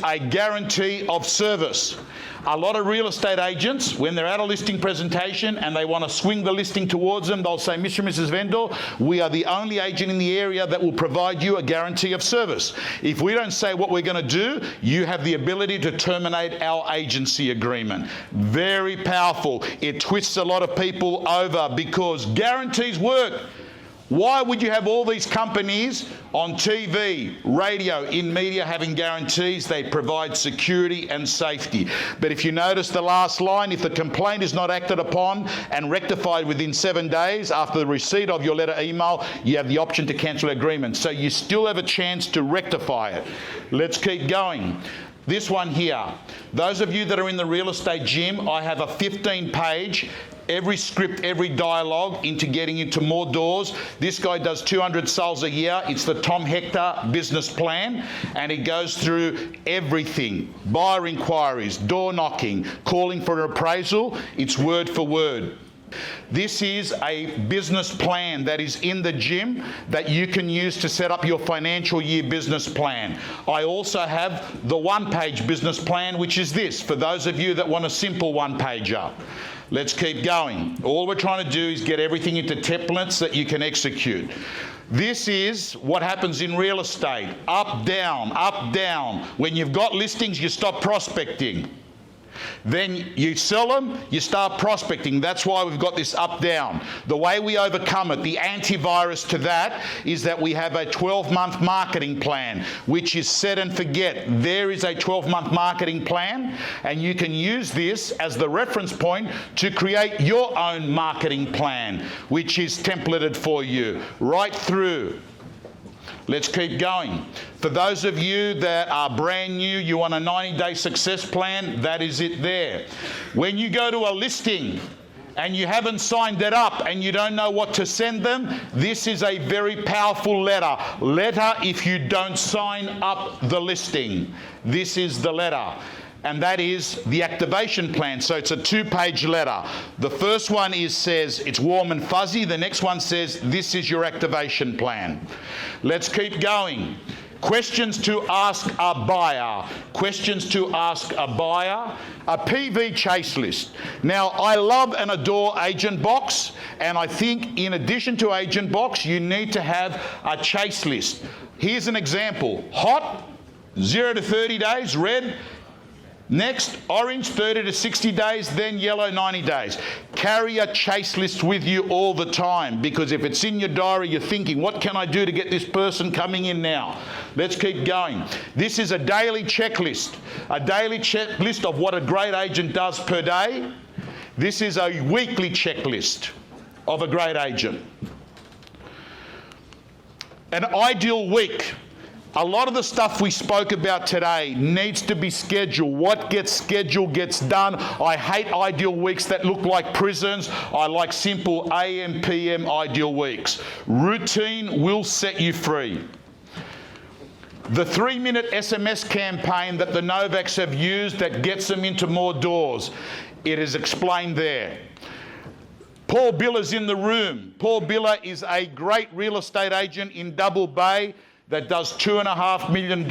a guarantee of service. A lot of real estate agents, when they're at a listing presentation and they want to swing the listing towards them, they'll say, Mr. and Mrs. Vendor, we are the only agent in the area that will provide you a guarantee of service. If we don't say what we're going to do, you have the ability to terminate our agency agreement. Very powerful. It twists a lot of people over because guarantees work. Why would you have all these companies on TV, radio, in media having guarantees? They provide security and safety. But if you notice the last line, if the complaint is not acted upon and rectified within 7 days after the receipt of your letter email, you have the option to cancel agreement. So you still have a chance to rectify it. Let's keep going. This one here, those of you that are in the real estate gym, I have a 15-page every script, every dialogue into getting into more doors. This guy does 200 sales a year. It's the Tom Hector business plan, and it goes through everything. Buyer inquiries, door knocking, calling for an appraisal. It's word for word. This is a business plan that is in the gym that you can use to set up your financial year business plan. I also have the one-page business plan, which is this, for those of you that want a simple one-pager. Let's keep going. All we're trying to do is get everything into templates that you can execute. This is what happens in real estate. Up, down, up, down. When you've got listings, you stop prospecting. Then you sell them, you start prospecting. That's why we've got this up-down. The way we overcome it, the antivirus to that, is that we have a 12-month marketing plan, which is set and forget. There is a 12-month marketing plan, and you can use this as the reference point to create your own marketing plan, which is templated for you right through. Let's keep going. For those of you that are brand new, you want a 90-day success plan, that is it there. When you go to a listing and you haven't signed it up and you don't know what to send them, this is a very powerful letter. Letter if you don't sign up the listing. This is the letter. And that is the activation plan. So it's a 2-page letter. The first one says it's warm and fuzzy. The next one says this is your activation plan. Let's keep going. Questions to ask a buyer. Questions to ask a buyer. A PV chase list. Now, I love and adore Agent Box, and I think in addition to Agent Box, you need to have a chase list. Here's an example. Hot, 0 to 30 days, red. Next, orange, 30 to 60 days, then yellow, 90 days. Carry a chase list with you all the time, because if it's in your diary, you're thinking, what can I do to get this person coming in now? Let's keep going. This is a daily checklist of what a great agent does per day. This is a weekly checklist of a great agent. An ideal week. A lot of the stuff we spoke about today needs to be scheduled. What gets scheduled gets done. I hate ideal weeks that look like prisons. I like simple AM, PM ideal weeks. Routine will set you free. The 3-minute SMS campaign that the Novaks have used that gets them into more doors, it is explained there. Paul Biller's in the room. Paul Biller is a great real estate agent in Double Bay that does $2.5 million.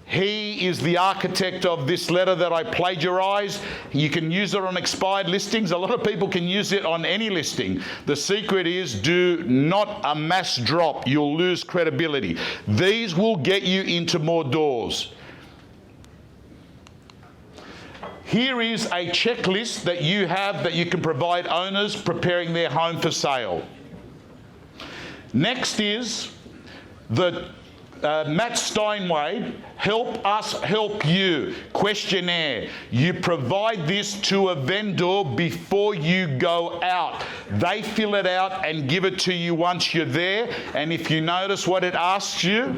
He is the architect of this letter that I plagiarized. You can use it on expired listings. A lot of people can use it on any listing. The secret is do not a mass drop. You'll lose credibility. These will get you into more doors. Here is a checklist that you have that you can provide owners preparing their home for sale. Next is the Matt Steinway, Help Us Help You questionnaire. You provide this to a vendor before you go out. They fill it out and give it to you once you're there. And if you notice what it asks you,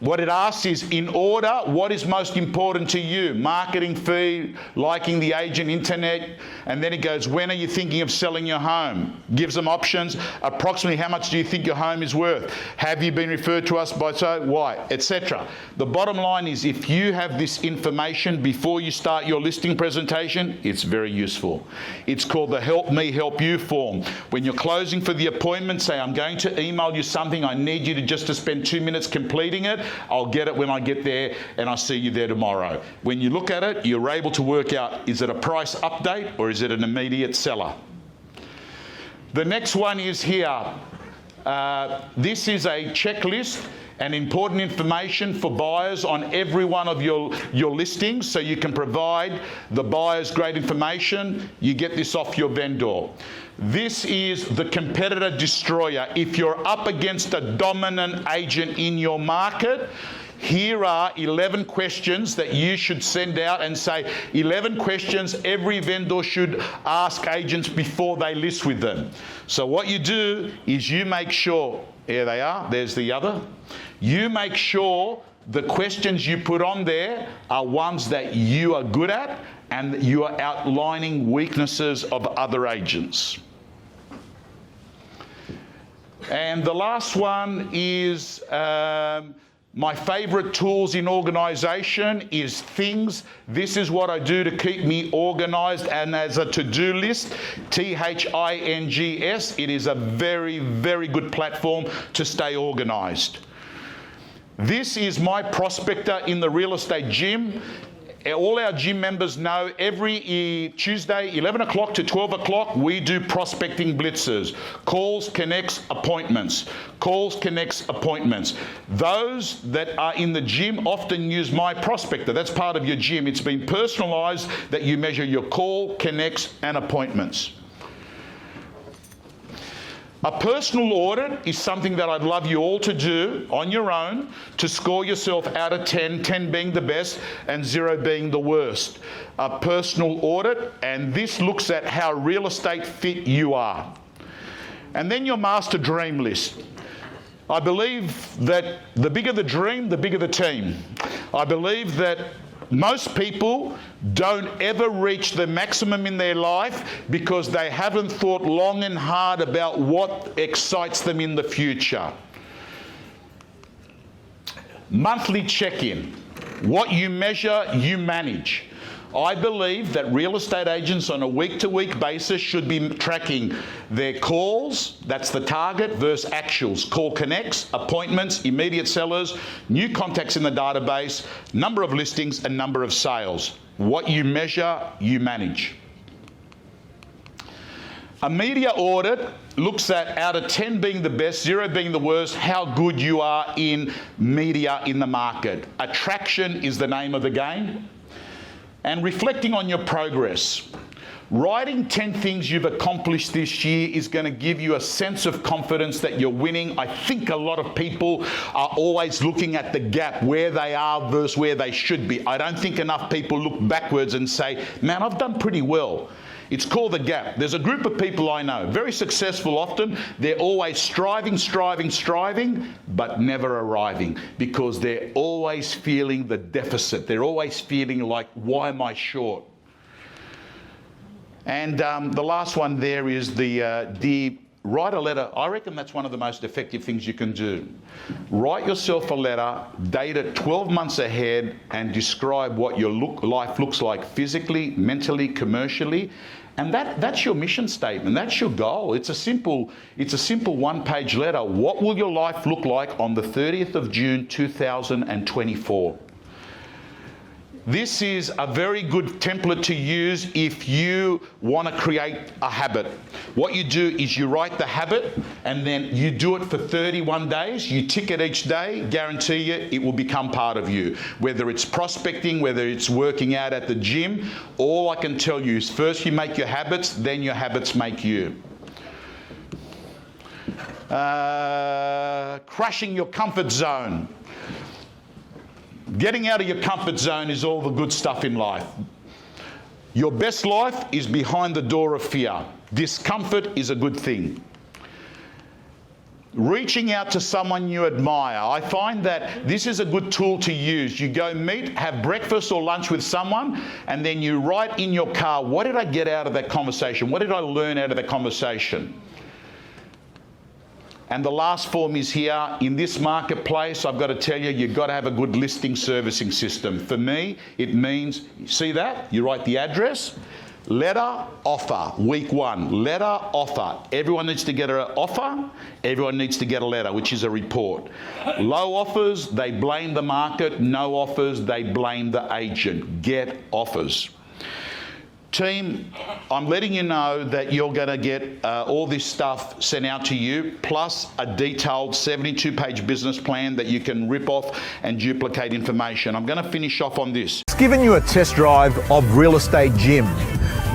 what it asks is, in order, what is most important to you? Marketing fee, liking the agent, internet, and then it goes, when are you thinking of selling your home? Gives them options. Approximately how much do you think your home is worth? Have you been referred to us by so, why, etc. The bottom line is, if you have this information before you start your listing presentation, it's very useful. It's called the Help Me Help You form. When you're closing for the appointment, say, I'm going to email you something, I need you to spend 2 minutes completing it. I'll get it when I get there, and I'll see you there tomorrow. When you look at it, you're able to work out, is it a price update or is it an immediate seller? The next one is here. This is a checklist and important information for buyers on every one of your listings, so you can provide the buyers great information. You get this off your vendor. This is the competitor destroyer. If you're up against a dominant agent in your market, here are 11 questions that you should send out and say, 11 questions every vendor should ask agents before they list with them. So what you do is you make sure, here they are, there's the other. You make sure the questions you put on there are ones that you are good at and that you are outlining weaknesses of other agents. And the last one is my favourite tools in organisation is Things. This is what I do to keep me organised and as a to-do list, THINGS. It is a very, very good platform to stay organised. This is my prospector in the real estate gym. All our gym members know every Tuesday, 11 o'clock to 12 o'clock, we do prospecting blitzes. Calls, connects, appointments. Calls, connects, appointments. Those that are in the gym often use my prospector. That's part of your gym. It's been personalised that you measure your call, connects, and appointments. A personal audit is something that I'd love you all to do on your own to score yourself out of 10, 10 being the best and 0 being the worst. A personal audit, and this looks at how real estate fit you are. And then your master dream list. I believe that the bigger the dream, the bigger the team. I believe that most people don't ever reach the maximum in their life because they haven't thought long and hard about what excites them in the future. Monthly check-in. What you measure, you manage. I believe that real estate agents on a week-to-week basis should be tracking their calls, that's the target, versus actuals. Call connects, appointments, immediate sellers, new contacts in the database, number of listings, and number of sales. What you measure, you manage. A media audit looks at, out of 10 being the best, 0 being the worst, how good you are in media in the market. Attraction is the name of the game. And reflecting on your progress. Writing 10 things you've accomplished this year is going to give you a sense of confidence that you're winning. I think a lot of people are always looking at the gap, where they are versus where they should be. I don't think enough people look backwards and say, man, I've done pretty well. It's called the gap. There's a group of people I know, very successful often. They're always striving, but never arriving because they're always feeling the deficit. They're always feeling like, why am I short? And the last one there is the write a letter. I reckon that's one of the most effective things you can do. Write yourself a letter, date it 12 months ahead, and describe what your life looks like physically, mentally, commercially. And that's your mission statement. That's your goal. It's a simple one-page letter. What will your life look like on the 30th of June 2024? This is a very good template to use if you want to create a habit. What you do is you write the habit and then you do it for 31 days. You tick it each day, guarantee you it will become part of you. Whether it's prospecting, whether it's working out at the gym, all I can tell you is first you make your habits, then your habits make you. Crushing your comfort zone. Getting out of your comfort zone is all the good stuff in life. Your best life is behind the door of fear. Discomfort is a good thing. Reaching out to someone you admire. I find that this is a good tool to use. You go meet, have breakfast or lunch with someone, and then you write in your car, what did I get out of that conversation? What did I learn out of that conversation? And the last form is here. In this marketplace, I've got to tell you, you've got to have a good listing servicing system. For me, it means, see that? You write the address, Letter, offer, week 1. Letter, offer. Everyone needs to get an offer. Everyone needs to get a letter, which is a report. Low offers, they blame the market. No offers, they blame the agent. Get offers. Team, I'm letting you know that you're going to get all this stuff sent out to you, plus a detailed 72-page business plan that you can rip off and duplicate information. I'm going to finish off on this. It's given you a test drive of Real Estate Gym.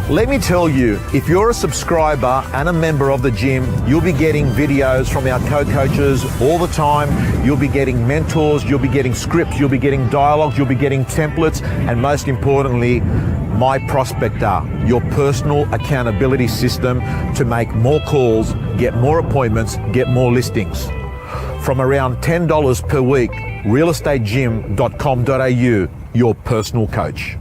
Let me tell you, if you're a subscriber and a member of the gym, you'll be getting videos from our co-coaches all the time. You'll be getting mentors, you'll be getting scripts, you'll be getting dialogues, you'll be getting templates, and most importantly, My Prospector, your personal accountability system to make more calls, get more appointments, get more listings. From around $10 per week, realestategym.com.au, your personal coach.